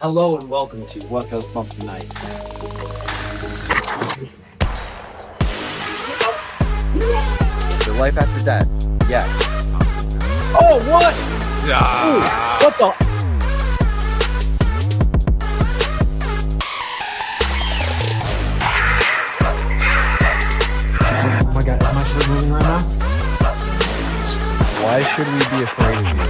Hello and welcome to What Goes Bump Tonight. The life after death. Yes. Oh, what? Ooh, what the? Oh my god, am I actually moving right now? Why should we be afraid of you?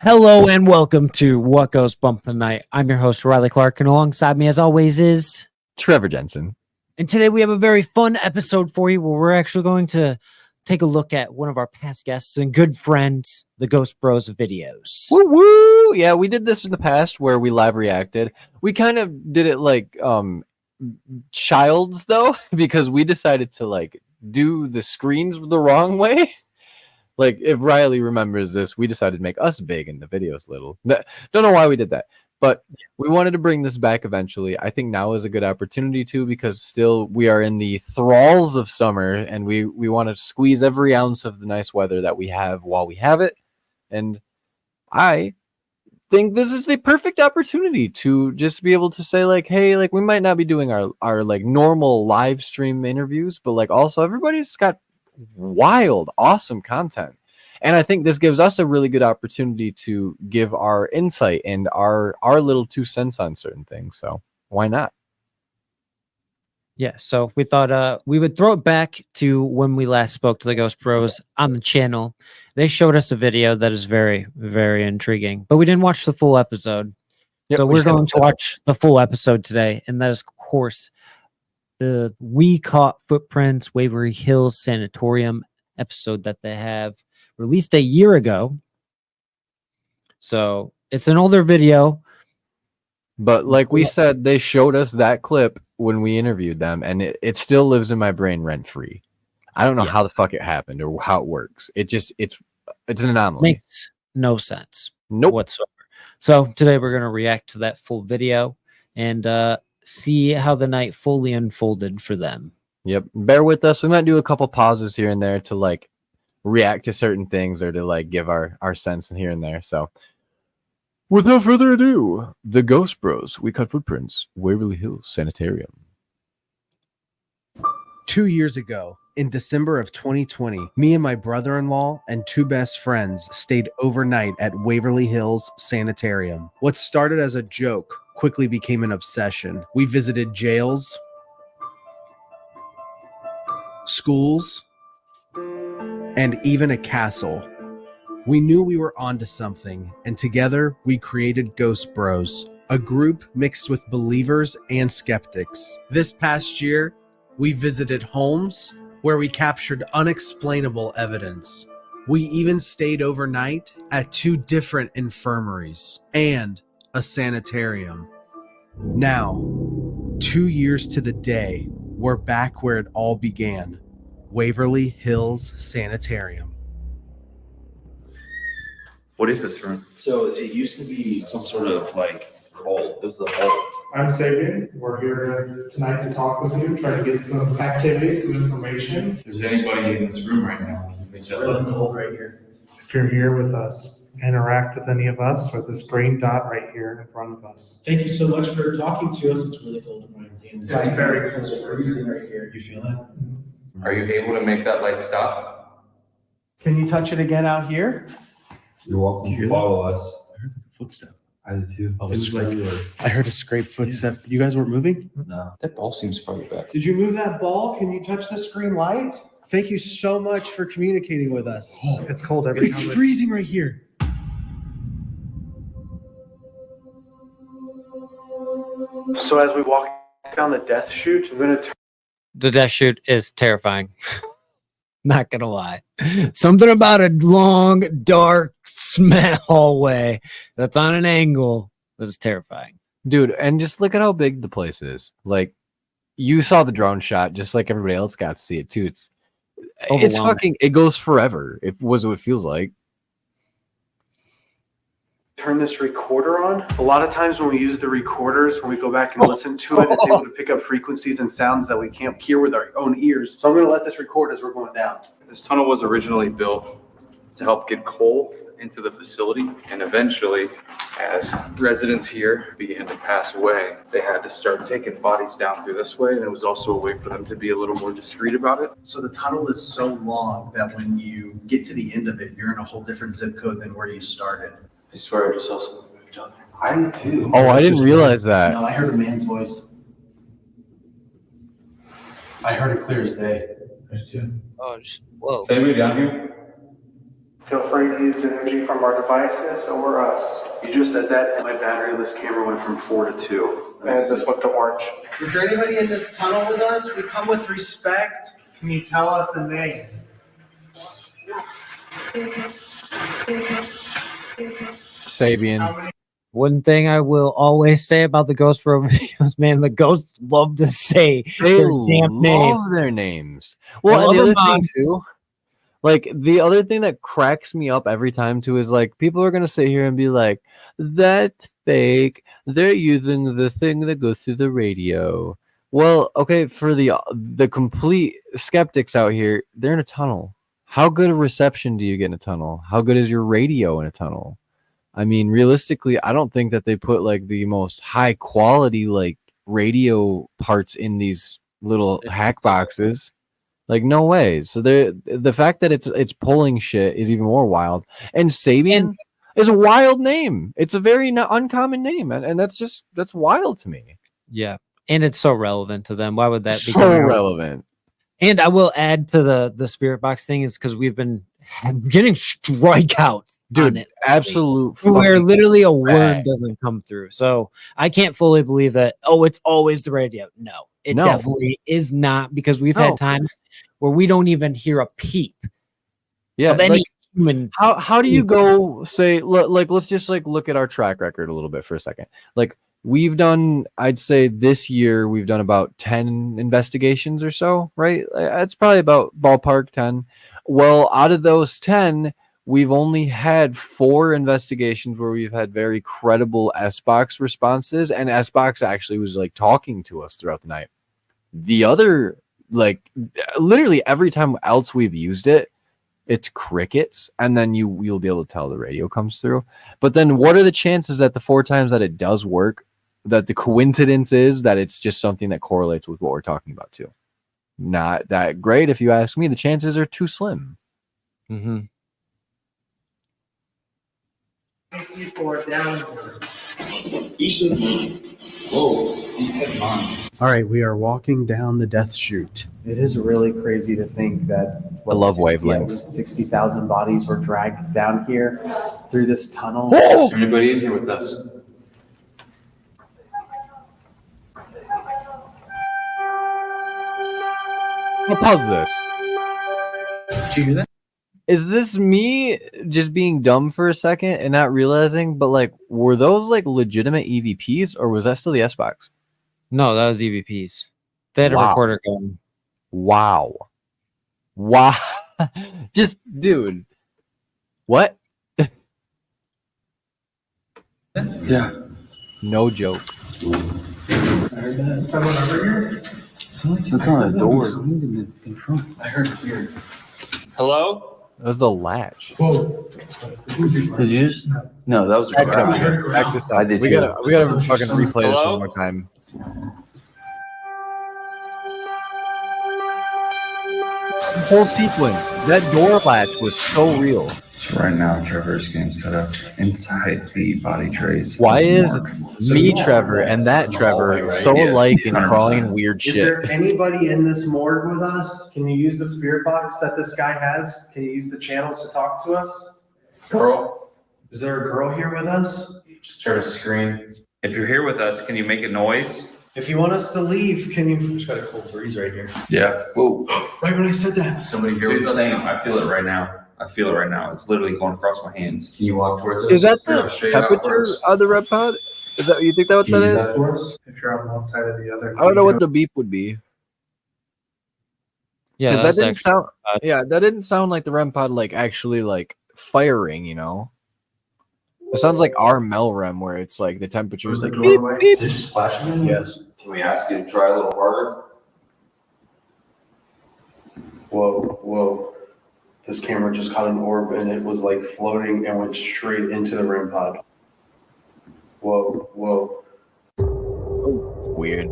Hello and welcome to What Goes Bump Tonight. I'm your host, Riley Clark, and alongside me, as always, is Trevor Jensen. And today we have a very fun episode for you where we're actually going to take a look at one of our past guests and good friends, the Ghost Bros videos. Woo woo! Yeah, we did this in the past where we live reacted. We kind of did it like childs though, because we decided to like do the screens the wrong way. Like if Riley remembers this, we decided to make us big and the videos little. Don't know why we did that. But we wanted to bring this back eventually. I think now is a good opportunity to, because still we are in the thralls of summer and we want to squeeze every ounce of the nice weather that we have while we have it. And I think this is the perfect opportunity to just be able to say like, hey, like we might not be doing our like normal live stream interviews, but like also everybody's got wild, awesome content. And I think this gives us a really good opportunity to give our insight and our little 2 cents on certain things. So why not? Yeah, so we thought we would throw it back to when we last spoke to the Ghost Bros on the channel. They showed us a video that is very, very intriguing, but we didn't watch the full episode. Yep, so we're going to watch the full episode today, and that is, of course, the We Caught Footprints, Waverly Hills Sanatorium episode that they have released a year ago. So it's an older video. But like we said, they showed us that clip when we interviewed them, and it still lives in my brain rent free. I don't know how the fuck it happened or how it works. It's an anomaly. Makes no sense. Nope. Whatsoever. So today we're going to react to that full video and see how the night fully unfolded for them. Yep. Bear with us. We might do a couple pauses here and there to like react to certain things or to like give our sense in here and there. So without further ado, the Ghost Bros, We Caught Footprints, Waverly Hills Sanitarium. 2 years ago, in December of 2020, me and my brother-in-law and 2 best friends stayed overnight at Waverly Hills Sanitarium. What started as a joke quickly became an obsession. We visited jails, schools, and even a castle. We knew we were onto something, and together we created Ghost Bros, a group mixed with believers and skeptics. This past year, we visited homes where we captured unexplainable evidence. We even stayed overnight at 2 different infirmaries and a sanitarium. Now, 2 years to the day, we're back where it all began, Waverly Hills Sanitarium. What is this room? So it used to be some sort of like vault. It was the vault. I'm Sabian. We're here tonight to talk with you, try to get some activities, some information. If there's anybody in this room right now, can you make that look? Cold right here. If you're here with us, interact with any of us or this green dot right here in front of us. Thank you so much for talking to us. It's really cold in my hand. Yeah, it's very cold. It's freezing right here. You feel it? Are you able to make that light stop? Can you touch it again out here? You're welcome to follow us. I heard like a footstep. I did too. Oh, It was like- regular. I heard a scrape footstep. You guys weren't moving? No. That ball seems farther back. Did you move that ball? Can you touch the screen light? Thank you so much for communicating with us. It's cold every time. It's freezing right here. So as we walk down the death chute, I'm going to turn. The death chute is terrifying. Not gonna lie. Something about a long, dark, small hallway that's on an angle that is terrifying. Dude, and just look at how big the place is. Like, you saw the drone shot, just like everybody else got to see it too. It's fucking, it goes forever. It was what it feels like. Turn this recorder on. A lot of times when we use the recorders, when we go back and listen to it, it's able to pick up frequencies and sounds that we can't hear with our own ears. So I'm going to let this record as we're going down. This tunnel was originally built to help get coal into the facility. And eventually, as residents here began to pass away, they had to start taking bodies down through this way. And it was also a way for them to be a little more discreet about it. So the tunnel is so long that when you get to the end of it, you're in a whole different zip code than where you started. I swear I just saw something move down there. I did too. Oh, I didn't realize that. No, I heard a man's voice. I heard it clear as day. Oh, just, whoa. Is anybody down here? Feel free to use energy from our devices or us. You just said that, and my batteryless camera went from 4 to 2. And this went to orange. Is there anybody in this tunnel with us? We come with respect. Can you tell us a name? Sabian. One thing I will always say about the Ghost Bro videos, man, the ghosts love to say They their damn love names. their names. Well, and the other thing too, like the other thing that cracks me up every time too is like people are gonna sit here and be like, "That's fake. They're using the thing that goes through the radio." Well, okay, for the complete skeptics out here, they're in a tunnel. How good a reception do you get in a tunnel? How good is your radio in a tunnel? I mean, realistically, I don't think that they put like the most high quality like radio parts in these little hack boxes. Like no way. So the fact that it's pulling shit is even more wild. And Sabian is a wild name. It's a very uncommon name, and that's wild to me. Yeah, and it's so relevant to them. Why would that be So relevant? And I will add to the spirit box thing is because we've been getting strikeouts. Dude, on it absolute where fucking literally a word bag. doesn't come through. So I can't fully believe that. Oh, it's always the radio. No, it No. definitely is not, because we've No. had times where we don't even hear a peep Yeah, of any like, human. how do you go say like let's just like look at our track record a little bit for a second. Like we've done, I'd say this year we've done about 10 investigations or so, right? It's probably about ballpark 10. Well, out of those 10, we've only had 4 investigations where we've had very credible S-Box responses, and S-Box actually was like talking to us throughout the night. The other, like literally every time else we've used it, it's crickets, and then you'll be able to tell the radio comes through. But then what are the chances that the 4 times that it does work, that the coincidence is that it's just something that correlates with what we're talking about too? Not that great, if you ask me. The chances are too slim. Mm-hmm. People are down here. Whoa, he said mine. All right, we are walking down the death chute. It is really crazy to think that I love wavelengths. 60,000 bodies were dragged down here through this tunnel. Is there anybody in here with us? I'll pause this. Did you hear that? Is this me just being dumb for a second and not realizing, but like, were those like legitimate EVPs, or was that still the S-Box? No, that was EVPs. They had a Wow. recorder going. Wow. Just, dude. What? Yeah. No joke. Someone over here? That's on a door. In front. I heard it here. Hello? That was the latch. Whoa. Did you just? No, that was a Back it up. crowd. Back this up. I did we too. gotta fucking replay this Hello? one more time. The whole sequence. That door latch was so real. So right now, Trevor is getting set up inside the body trays. Why is So me, you- Trevor, and that Trevor right? so Yeah, alike and 100%. crawling in weird Is shit? there anybody in this morgue with us? Can you use the spirit box that this guy has? Can you use the channels to talk to us? Girl, Is there a girl here with us? just heard a scream. If you're here with us, can you make a noise? If you want us to leave, can you? Just got a cold breeze right here. Yeah. Whoa. Right when I said that. Somebody here Dude, with us. same. I feel it right now. I feel it right now. It's literally going across my hands. Can you walk towards us? Is that Here, the I'll show you how it temperature works. of the red pod? Is that, you think that what Can you that do is? that for us? If you're on one side or the other. I don't know what the beep would be. Yeah, Because that's that didn't actually- sound. Yeah, that didn't sound like the REM pod like actually like firing. You know, it sounds like our Melrem where it's like the temperature is like beep beep. Did it just flash again? Yes. Can we ask you to try a little harder? Whoa, whoa. this camera just caught an orb and it was like floating and went straight into the REM pod. Whoa, whoa. Weird.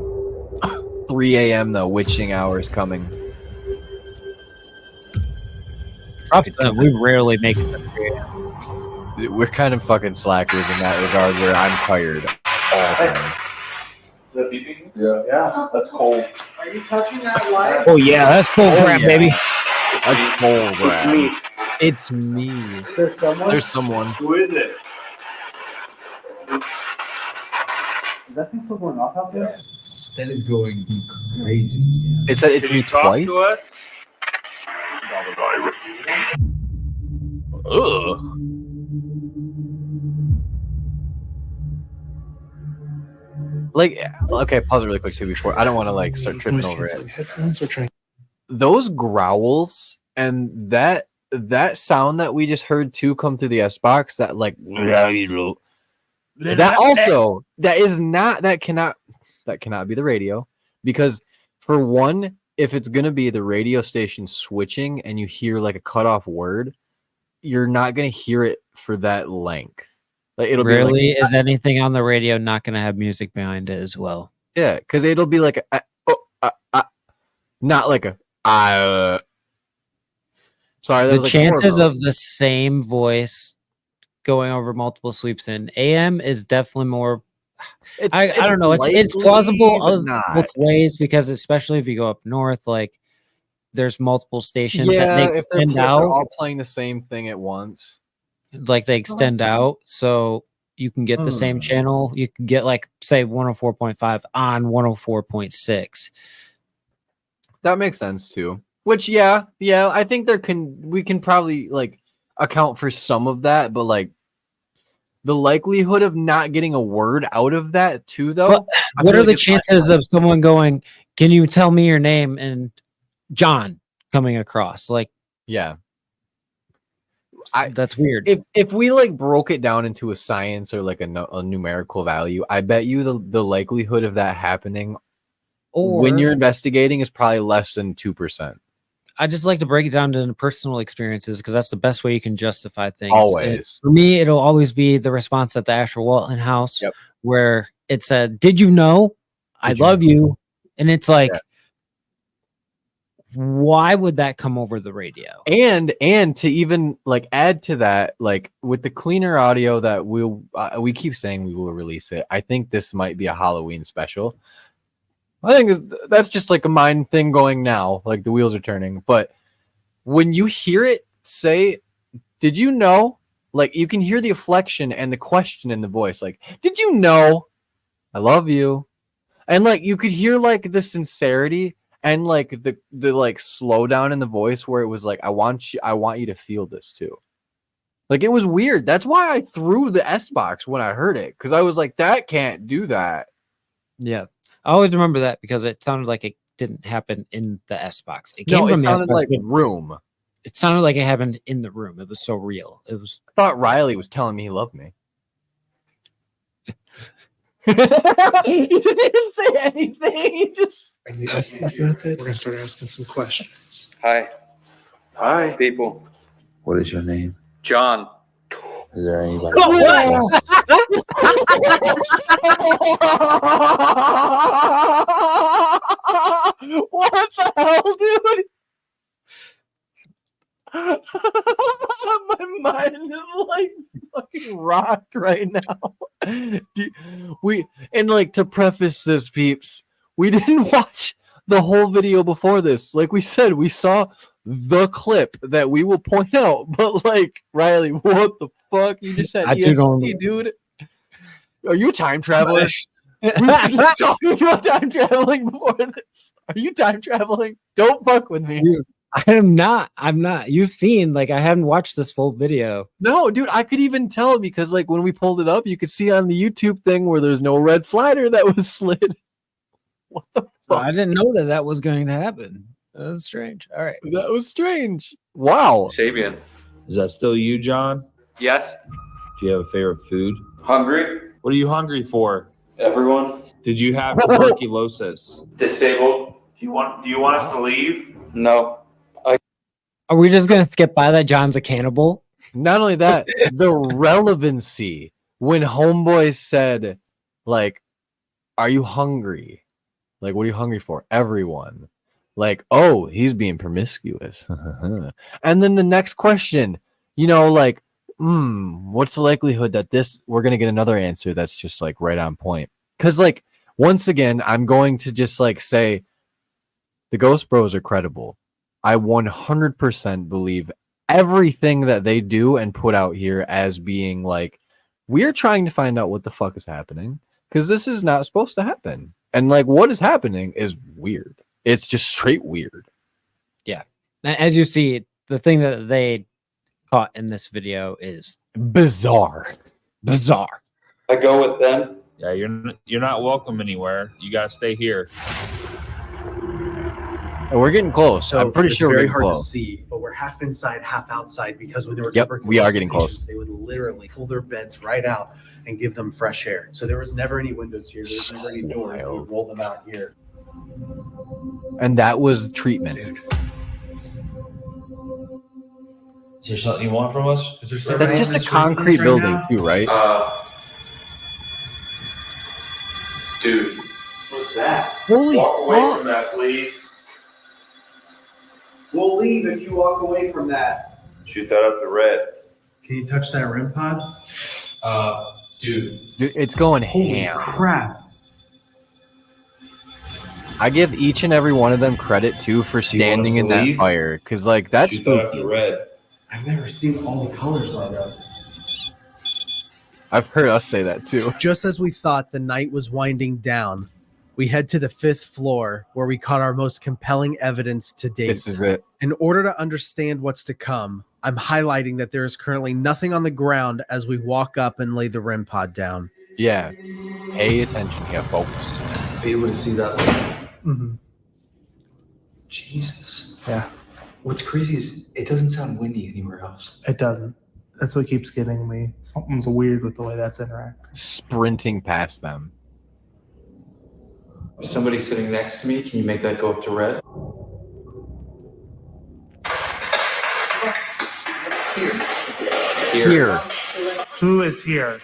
3 a.m. though, witching hour is coming. We rarely make it to 3 a.m. We're kind of fucking slackers in that regard where I'm tired all the time. Is that beeping? Yeah, that's cold. Are you touching that light? Oh yeah, that's cool crap, baby. That's full It's me. It's me. There's someone? There's someone. Who is it? Is that thing still going off out there? That is going crazy. It said it's me twice. Ugh. Like, okay, pause it really quick too before I don't want to like start tripping over it. Headphones or trying. Those growls and that sound that we just heard too come through the S box, that like that also that cannot be the radio, because for one, if it's gonna be the radio station switching and you hear like a cutoff word, you're not gonna hear it for that length. Like it'll Really, be like, is anything on the radio not going to have music behind it as well? yeah, because it'll be like not like a sorry. That The was like chances four of the same voice going over multiple sweeps in AM is definitely more. I don't know. It's likely, plausible but of not. both ways, because especially if you go up north, like there's multiple stations that Yeah, they if they're extend out. all playing the same thing at once. Like they extend out, so you can get the same channel. You can get like say 104.5 on 104.6. That makes sense too. Which yeah, I think we can probably like account for some of that, but like the likelihood of not getting a word out of that too, though. But what are the chances of someone going, "Can you tell me your name?" and John coming across? Like, yeah. That's weird. If we like broke it down into a science or like a numerical value, I bet you the likelihood of that happening when you're investigating is probably less than 2%. I just like to break it down to personal experiences, because that's the best way you can justify things. Always. And for me, it'll always be the response at the Asher Walton house, Yep. where it said, "Did you know? I love you." And it's like, why would that come over the radio? And to even like add to that, like with the cleaner audio that we keep saying we will release it. I think this might be a Halloween special. I think that's just like a mind thing going now, like the wheels are turning. But when you hear it say, "Did you know?" Like you can hear the inflection and the question in the voice, like, "Did you know? I love you," and like you could hear like the sincerity. And like the like slowdown in the voice where it was like, I want you to feel this too. Like it was weird. That's why I threw the S box when I heard it, because I was like, that can't do that. Yeah, I always remember that because it sounded like it didn't happen in the S box. It came No, it from the sounded S-box, like but room. it sounded like it happened in the room. It was so real. It was. I thought Riley was telling me he loved me. He didn't say anything. He just. In the Estes method, we're gonna start asking some questions. Hi. Hi. People. What is your name? John. Is there anybody? What the hell, dude? My mind is like fucking rocked right now. And like to preface this, peeps, we didn't watch the whole video before this. Like we said, we saw the clip that we will point out. But like, Riley, what the fuck? You just said ESP, dude. Are you a time traveler? We were just talking about time traveling before this. Are you time traveling? Don't fuck with me. Dude, I'm not. You've seen, like, I haven't watched this full video. No, dude, I could even tell because, like, when we pulled it up, you could see on the YouTube thing where there's no red slider that was slid. What the fuck? So I didn't know that was going to happen. That was strange. All right. That was strange. Wow. Sabian. Is that still you, John? Yes. Do you have a favorite food? Hungry? What are you hungry for? Everyone? Did you have tuberculosis? Disabled? Do you want us to leave? No. Are we just gonna skip by that John's a cannibal? Not only that, the relevancy when homeboy said, like, "Are you hungry? Like, what are you hungry for?" Everyone, like, "Oh, he's being promiscuous." And then the next question, you know, like, what's the likelihood that we're gonna get another answer that's just like right on point? Because like once again, I'm going to just like say the Ghost Bros are credible. I 100% believe everything that they do and put out here as being like, we're trying to find out what the fuck is happening because this is not supposed to happen. And like what is happening is weird. It's just straight weird. Yeah. As you see, the thing that they caught in this video is Bizarre. Bizarre. I go with them. Yeah, you're not welcome anywhere. You gotta stay here. And we're getting close. So I'm pretty it's sure we're very getting hard close. to see, but we're half inside, half outside because when they were Yep, we are getting tuberculosis close. patients, they would literally pull their beds right out and give them fresh air. So there was never any windows here. There was never any doors. They would roll them out here. And that was treatment. Is there something you want from us? Is there That's just a concrete building too, right? Dude, What's that? Holy walk away fuck. from that, please. We'll leave if you walk away from that. Shoot that up to red. Can you touch that REM pod? Dude. Dude, it's going Holy ham. crap. I give each and every one of them credit too for standing in that fire because like that's Shoot that up spooky. to red. I've never seen all the colors like that. I've heard us say that too. Just as we thought the night was winding down, we head to the 5th floor where we caught our most compelling evidence to date. This is it. In order to understand what's to come, I'm highlighting that there is currently nothing on the ground as we walk up and lay the REM pod down. Yeah. Pay attention here, folks. Be able to see that. Mm-hmm. Jesus. Yeah, What's crazy is it doesn't sound windy anywhere else. it doesn't. That's what keeps getting me. Something's weird with the way that's interacting. Sprinting past them. If somebody's sitting next to me, can you make that go up to red? Here. Who is here?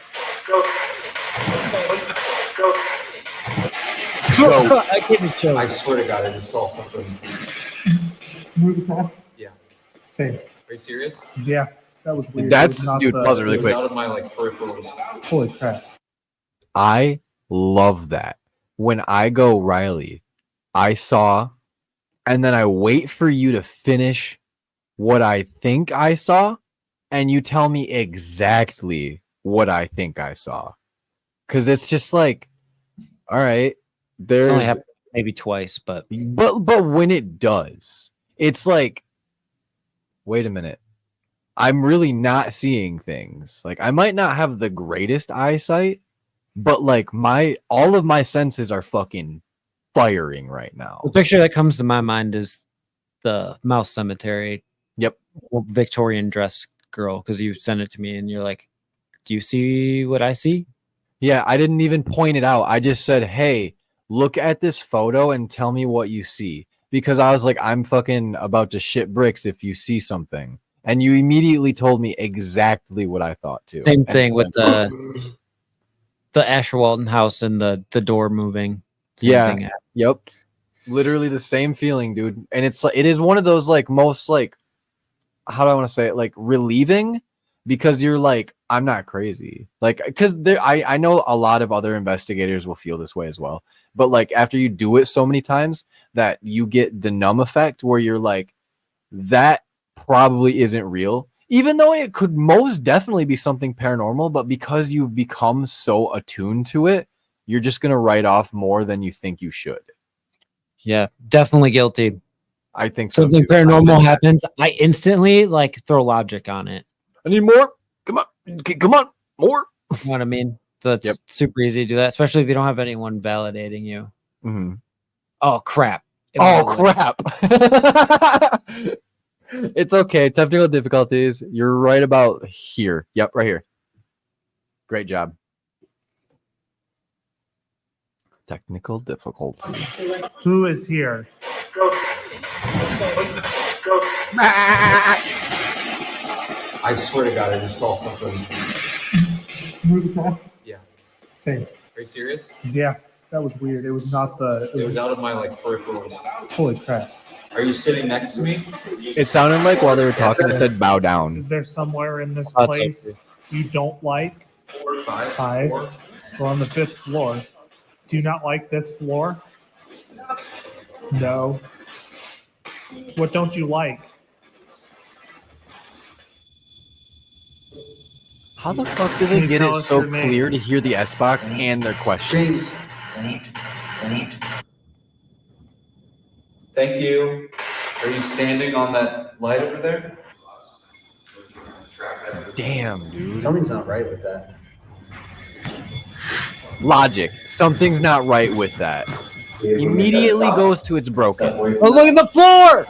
I give it chills. I swear to God, I just saw something. Move across? Yeah. Same. Are you serious? Yeah, that was weird. That's It was not dude, the- pause it really It was quick. out of my like peripherals. Holy crap. I love that. When I go, Riley, I saw, and then I wait for you to finish what I think I saw, and you tell me exactly what I think I saw. Because it's just like, all right, It's there's only happened maybe twice, but but when it does, it's like, wait a minute. I'm really not seeing things. Like I might not have the greatest eyesight, but like all of my senses are fucking firing right now. the picture that comes to my mind is the Mouse Cemetery. Yep. Victorian dress girl, because you sent it to me and you're like, do you see what I see? Yeah, I didn't even point it out. I just said, hey, look at this photo and tell me what you see. Because I was like, I'm fucking about to shit bricks if you see something. And you immediately told me exactly what I thought too. Same And thing it's with like, the Asher Walton house and the door moving. Same Yeah. thing. Yep. Literally the same feeling, dude. And it's like it is one of those like most like how do I want to say it? Like relieving because you're like, I'm not crazy. Like because there I know a lot of other investigators will feel this way as well. But like after you do it so many times that you get the numb effect where you're like, that probably isn't real. Even though it could most definitely be something paranormal, but because you've become so attuned to it, you're just gonna write off more than you think you should. Yeah, definitely guilty. I think so. Something too. paranormal happens, I instantly like throw logic on it. I need more. Come on, come on, more. You know what I mean? So it's Yep. super easy to do that, especially if you don't have anyone validating you. Mhm. Oh crap! It Oh went away. crap! It's okay. Technical difficulties. You're right about here. Yep, right here. Great job. Technical difficulty. Who is here? I swear to God, I just saw something. Move across. Yeah. Same. Are you serious? Yeah, that was weird. It was not the. It was out of my like peripherals. Holy crap! Are you sitting next to me? It sounded like while they were talking, it said bow down. Is there somewhere in this That's place you don't like? 5. We're on the 5th floor. Do you not like this floor? No. What don't you like? How the fuck do Can they you get tell it us so your name? clear to hear the S box and their questions? Thank you. Are you standing on that light over there? Damn, dude. Something's not right with that. Logic. Something's not right with that. Immediately goes to it's broken. Oh, look at the floor!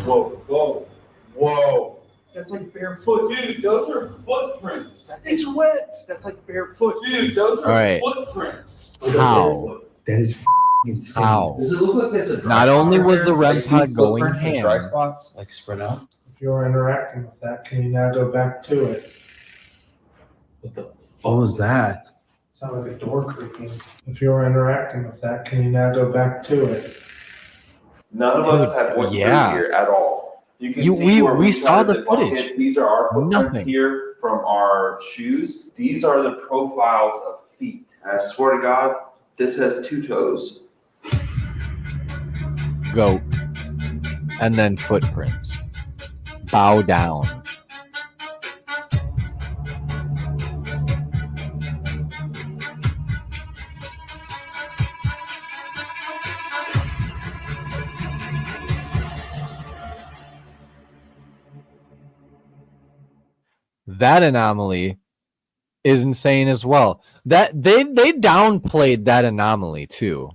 Whoa, whoa, whoa. That's like barefoot. Dude, those are footprints. It's wet. That's like barefoot. Dude, those are All right. footprints. How? That is insane. How? Does it look like there's a dry Not only spot was there? the REM Like, pod deep going footprints and dry ham. spots like spread out. If you're interacting with that, can you now go back to it? What the What was that? Sound like a door creaking. If you're interacting with that, can you now go back to it? None of Dude, us have went yeah. through here at all. You can You- see we- where we saw started the bucket. footage. These are our footprints Nothing. here from our shoes. These are the profiles of feet. And I swear to God, this has 2 toes. Goat. And then footprints. Bow down. That anomaly is insane as well. That they downplayed that anomaly too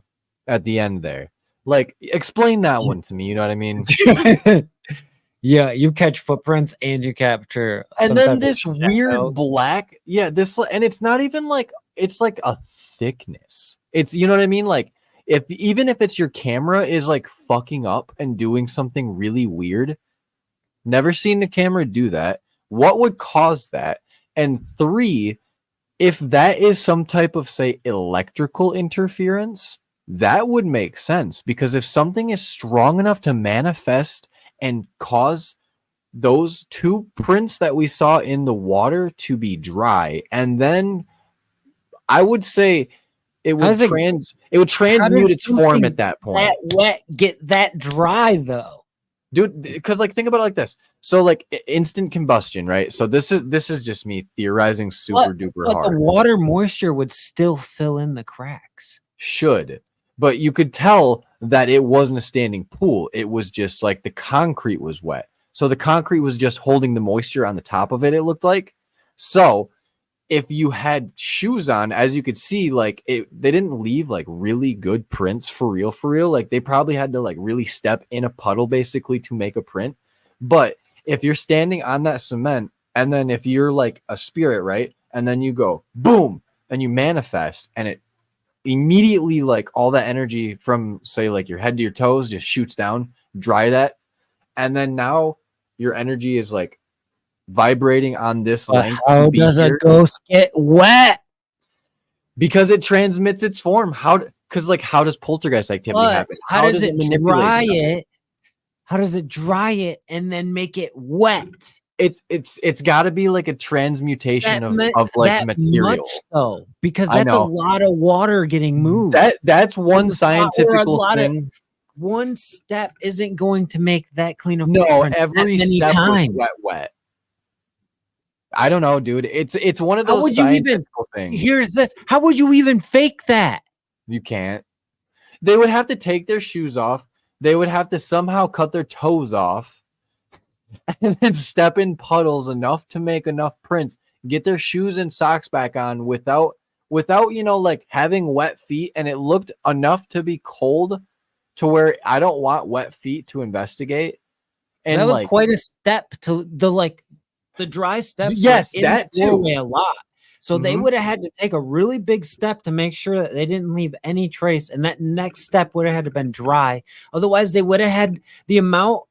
at the end there. Like, explain that one to me. You know what I mean? Yeah, you catch footprints and you capture. And some then type of this weird shadow. black, yeah, this, and it's not even like, it's like a thickness. It's, you know what I mean? Like, even if it's your camera is like fucking up and doing something really weird, never seen the camera do that. What would cause that? And 3, if that is some type of, say, electrical interference, that would make sense, because if something is strong enough to manifest and cause those 2 prints that we saw in the water to be dry, and then I would say it would transmute its form at that point. That wet get that dry though, Dude, because like think about it like this. So like instant combustion, right? So this is just me theorizing super duper but hard. the water moisture would still fill in the cracks. Should, but you could tell that it wasn't a standing pool. It was just like the concrete was wet. So the concrete was just holding the moisture on the top of it, it looked like. So if you had shoes on, as you could see, like they didn't leave like really good prints for real. Like they probably had to like really step in a puddle basically to make a print. But if you're standing on that cement, and then if you're like a spirit, right? And then you go boom and you manifest, and it immediately, like all that energy from say like your head to your toes just shoots down, dry that, and then now your energy is like vibrating on this But length. how to be does a here. ghost get wet? Because it transmits its form. Because like how does poltergeist activity But happen? how does it manipulate dry stuff? it? How does it dry it and then make it wet? It's got to be like a transmutation of like that material. much, though, because I that's a know. lot of water getting moved. That's one Or a scientific lot of- thing. One step isn't going to make that clean of No, footprint that every many step times. was wet. I don't know, dude. It's one of How those would you even- scientific things. Here's this. How would you even fake that? You can't. They would have to take their shoes off. They would have to somehow cut their toes off and then step in puddles enough to make enough prints, get their shoes and socks back on without, you know, like having wet feet. And it looked enough to be cold to where I don't want wet feet to investigate. And that was like, quite a step to the dry steps. Yes, were in that the too. doorway a lot. So they Mhm. would have had to take a really big step to make sure that they didn't leave any trace. And that next step would have had to been dry. Otherwise, they would have had the amount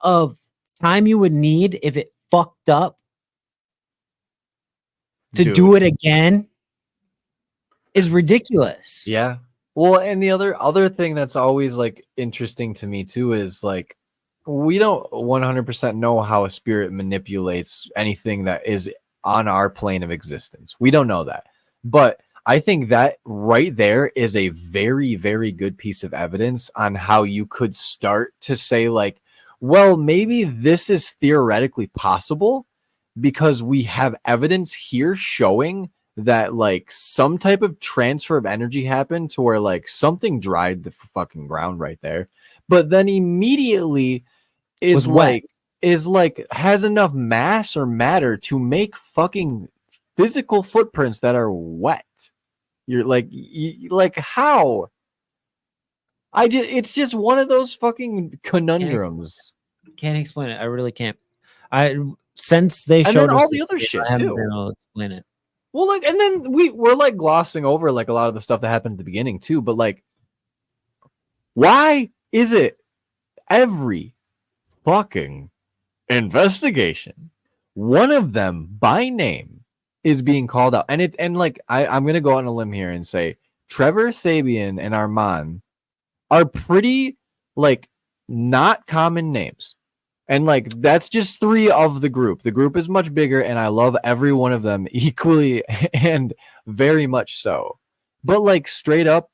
of time you would need if it fucked up to do it again is ridiculous. Yeah. Well, and the other thing that's always like interesting to me too is like we don't 100% know how a spirit manipulates anything that is on our plane of existence. We don't know that. But I think that right there is a very, very good piece of evidence on how you could start to say like, well, maybe this is theoretically possible because we have evidence here showing that like some type of transfer of energy happened to where like something dried the fucking ground right there, but then immediately is like has enough mass or matter to make fucking physical footprints that are wet. You're like like how? It's just one of those fucking conundrums. Can't explain it. I really can't. Since they And showed then us all the this other video, shit I haven't too. been able to explain it. Well, like, and then we're like glossing over like a lot of the stuff that happened at the beginning too, but like, why is it every fucking investigation, one of them by name is being called out? And like, I'm gonna go on a limb here and say Trevor Sabian and Armand are pretty like not common names. And like that's just 3 of the group. The group is much bigger, and I love every one of them equally and very much so. But like straight up,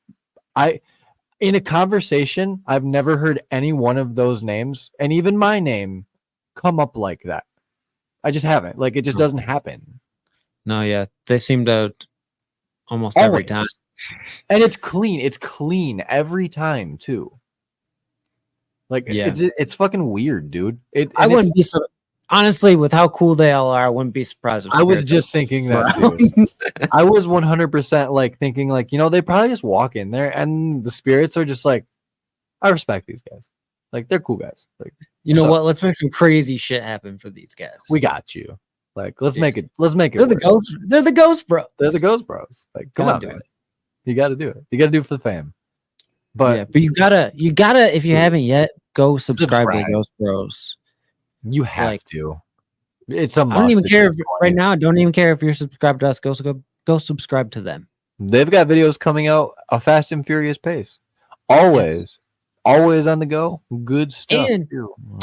in a conversation, I've never heard any one of those names, and even my name, come up like that. I just haven't. Like it just doesn't happen. No, yeah, they seem to almost every time. And it's clean. It's clean every time too. Like it's fucking weird, dude. I wouldn't be so honestly with how cool they all are. I wouldn't be surprised. If I was just thinking that too. I was 100% like thinking like, you know, they probably just walk in there and the spirits are just like, I respect these guys. Like they're cool guys. Like you know what? Let's make some crazy shit happen for these guys. We got you. Like let's make it. Let's make it. They're the ghosts. They're the ghost bros. They're the ghost bros. Like come on, man. You got to do it. You got to do it for the fam. But yeah, but you gotta if you haven't yet, go subscribe to the Ghost Bros. You have to. It's a must. I don't even care right now. I don't even care if you're subscribed to us. Go subscribe to them. They've got videos coming out a fast and furious pace. Always on the go. Good stuff. And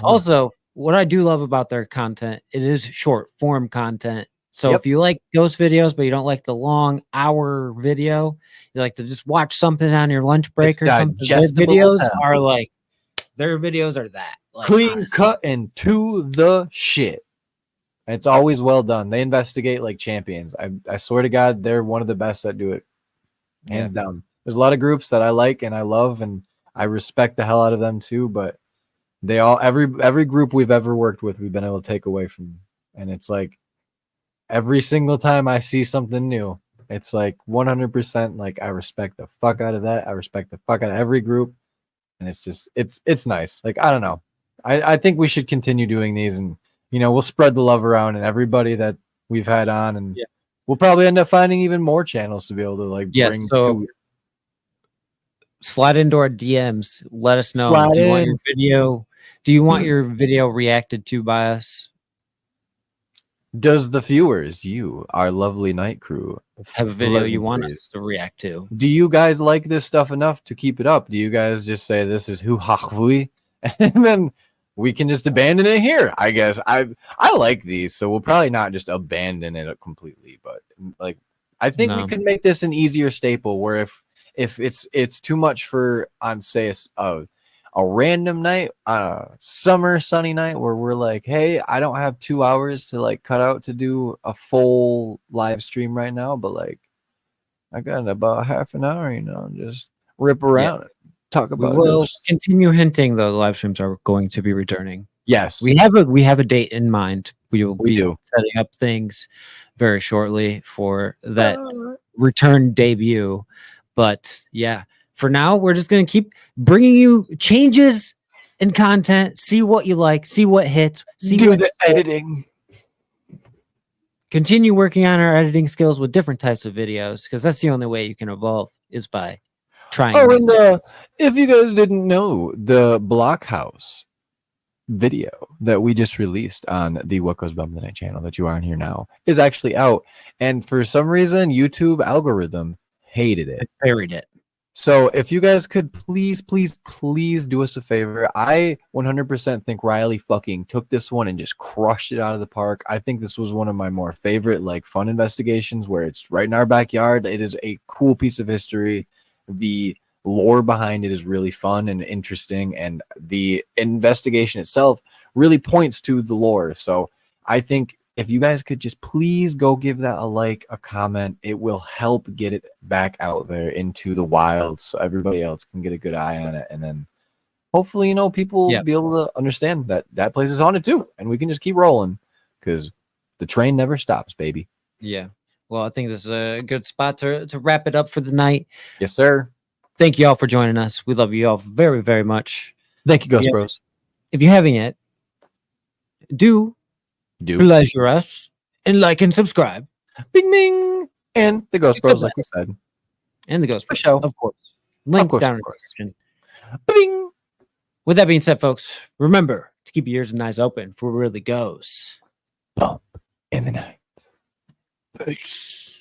also, what I do love about their content, it is short form content. So if you like ghost videos, but you don't like the long hour video, you like to just watch something on your lunch break or something. Their videos are like their videos are that like, clean honestly. cut and to the shit. It's always well done. They investigate like champions. I swear to God, they're one of the best that do it, hands down. There's a lot of groups that I like and I love and I respect the hell out of them too. But they all every group we've ever worked with, we've been able to take away from, and it's like. Every single time I see something new, it's like 100% like I respect the fuck out of that. I respect the fuck out of every group. And it's just, it's nice. Like, I don't know. I think we should continue doing these and, you know, we'll spread the love around and everybody that we've had on and we'll probably end up finding even more channels to be able to like bring to. Slide into our DMs. Let us know. Slide do you want in. your video? Do you want your video reacted to by us? Does the viewers, you, our lovely night crew, have a video you want us to react to? Do you guys like this stuff enough to keep it up? Do you guys just say this is who hachvui, and then we can just abandon it here? I guess I like these, so we'll probably not just abandon it completely, but like I think we could make this an easier staple where if it's too much for on say a random night, summer sunny night where we're like, hey, I don't have 2 hours to like cut out to do a full live stream right now, but like I got about half an hour, you know, just rip around and talk about it. We'll continue hinting though the live streams are going to be returning. Yes. We have a date in mind. We will be setting up things very shortly for that return debut. But yeah, for now, we're just going to keep bringing you changes in content, see what you like, see what hits, see do what the editing. continue working on our editing skills with different types of videos, because that's the only way you can evolve is by trying. Oh, new and things. if you guys didn't know, the Blockhouse video that we just released on the What Goes Bum the Night channel that you are on here now is actually out. And for some reason, YouTube algorithm hated it. Buried it. So if you guys could please do us a favor. I 100% think Riley fucking took this one and just crushed it out of the park. I think this was one of my more favorite like fun investigations where it's right in our backyard. It is a cool piece of history. The lore behind it is really fun and interesting, and the investigation itself really points to the lore. So I think if you guys could just please go give that a like, a comment, it will help get it back out there into the wild so everybody else can get a good eye on it. And then hopefully, you know, people will be able to understand that that place is haunted too. And we can just keep rolling because the train never stops, baby. Yeah. Well, I think this is a good spot to wrap it up for the night. Yes, sir. Thank you all for joining us. We love you all very, very much. Thank you, Ghost Bros. If you haven't yet, do pleasure us and like and subscribe. Bing, bing. And the Ghost Bros, like we said. And the Ghost Bros, show. of course. Link course, down in the description. Bing. With that being said, folks, remember to keep your ears and eyes open for what really goes bump in the night. Peace.